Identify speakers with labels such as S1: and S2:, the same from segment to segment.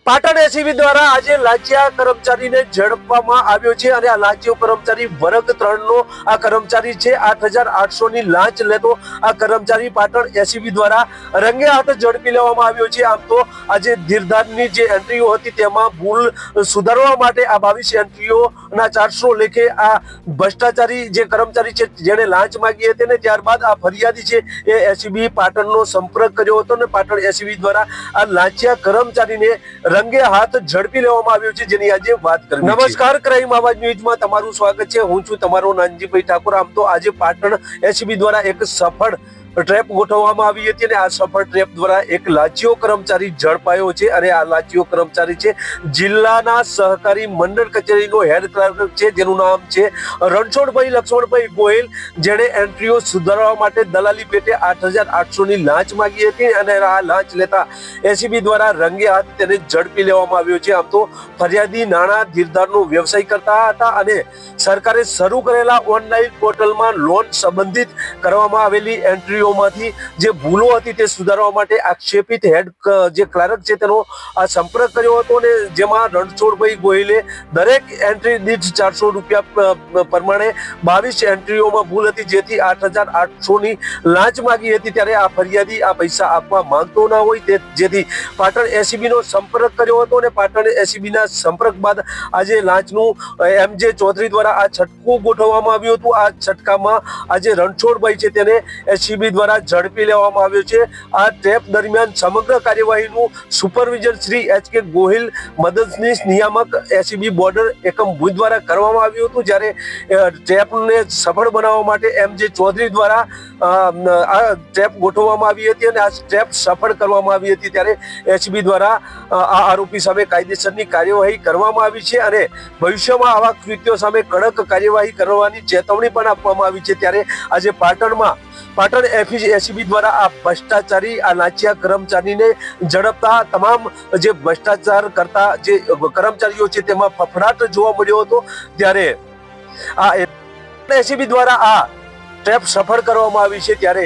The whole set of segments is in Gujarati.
S1: પાટણ એસીબી દ્વારા આજે લાંચિયા કર્મચારીને ઝડપવામાં આવ્યો છે અને આ લાંચિયો કર્મચારી વર્ગ 3 નો આ કર્મચારી છે। 8,800 ની લાંચ લેતો આ કર્મચારી પાટણ એસીબી દ્વારા રંગે હાથ ઝડપી લેવામાં આવ્યો છે। આમ તો આજે ધીરધારની જે એન્ટ્રીઓ હતી તેમાં ભૂલ સુધારવા માટે આ 22 એન્ટ્રીઓના 400 લેખે આ ભ્રષ્ટાચારી જે કર્મચારી છે જેણે લાંચ માંગી હતી ને ત્યારબાદ આ ફરિયાદી છે એ એસીબી પાટણનો સંપર્ક કર્યો હતો ને પાટણ એસીબી દ્વારા આ લાંચિયા કર્મચારીને રંગે હાથ ઝડપી લેવામાં આવ્યો છે, જેની આજે વાત કરી। નમસ્કાર, ક્રાઇમ આવાજ ન્યૂઝમાં તમારું સ્વાગત છે। હું છું તમારો નાનજીભાઈ ઠાકોર। આમ તો આજે પાટણ એસીબી દ્વારા એક સફળ ટ્રેપ ગોઠવવામાં આવી હતી અને આ સફળ ટ્રેપ દ્વારા એક લાંચિયો કર્મચારી ઝડપાયો છે અને આ લાંચિયો કર્મચારી છે જિલ્લાના સહકારી મંડળ કચેરીનો હેડ ક્લાર્ક છે, જેનું નામ છે રણછોડભાઈ લક્ષ્મણભાઈ ગોહિલ, જેણે એન્ટ્રીઓ સુધારવા માટે દલાલી પેટે 8,800 ની લાંચ માંગી હતી અને આ લાંચ લેતા એસીબી દ્વારા રંગે હાથ તેને ઝડપી લેવામાં આવ્યો છે। આમ તો ફરિયાદી નાણાં ધીરધારનો વ્યવસાય કરતા હતા અને સરકારે શરૂ કરેલા ઓનલાઈન પોર્ટલમાં લોન સંબંધિત કરવામાં આવેલી એન્ટ્રીઓમાંથી જે ભૂલો હતી તે સુધારવા માટે આક્ષેપિત હેડ જે ક્લાર્ક છે તેનો આ સંપર્ક કર્યો હતો અને જેમાં રણછોડભાઈ ગોહિલે દરેક એન્ટ્રી દીઠ 400 રૂપિયા પ્રમાણે 22 એન્ટ્રીઓમાં ભૂલ હતી, જેથી 8,800 ની લાંચ માંગી હતી। ત્યારે આ ફરિયાદી આ પૈસા આપવા માંગતો ન હોય જેથી પાટણ એસીબી નો સંપર્ક કર્યો હતો અને પાટણ એસીબી ના સંપર્ક બાદ આજે લાંચનું MJ ચૌધરી દ્વારા આ છટકું ગોઠવવામાં આવ્યું હતું। આ છટકામાં આજે રણછોડભાઈ છે તેને એસીબી દ્વારા ઝડપી લેવામાં આવ્યો છે। આ ટ્રેપ દરમિયાન સમગ્ર કાર્યવાહીનું સુપરવિઝન શ્રી HK ગોહિલ મદદનીશ નિયામક એસીબી બોર્ડર એકમ ભુજ દ્વારા કરવામાં આવ્યું હતું, જ્યારે ટ્રેપને સફળ બનાવવા માટે MJ ચૌધરી દ્વારા આ ટ્રેપ ગોઠવવામાં આવી હતી અને આ ટ્રેપ સફળ કરવામાં આવી હતી। ત્યારે એસીબી દ્વારા આ આરોપી સામે કાયદેસરની કાર્યવાહી કરવામાં આવી છે અને ભવિષ્યમાં આવા કૃત્યો સામે કડક કાર્યવાહી કરવાની ચેતવણી પણ આપવામાં આવી છે। ત્યારે આજે પાટણ એસીબી દ્વારા આ ભ્રષ્ટાચારી આ લાંચિયા કર્મચારીને ઝડપતા તમામ જે ભ્રષ્ટાચાર કરતા જે કર્મચારીઓ છે તેમાં ફફડાટ જોવા મળ્યો હતો। ત્યારે આ એસીબી દ્વારા આ ટ્રેપ સફળ કરવામાં આવી છે, ત્યારે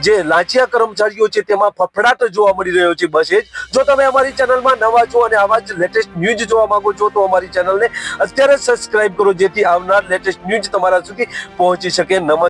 S1: જે લાંચિયા કર્મચારીઓ છે તેમાં ફફડાટ જોવા મળી રહ્યો છે। બસ એ જ, જો તમે અમારી ચેનલમાં નવા છો અને આવા જ લેટેસ્ટ ન્યૂઝ જોવા માંગો છો તો અમારી ચેનલને અત્યારે સબસ્ક્રાઇબ કરો, જેથી આવનાર લેટેસ્ટ ન્યૂઝ તમારા સુધી પહોંચી શકે। નમસ્કાર।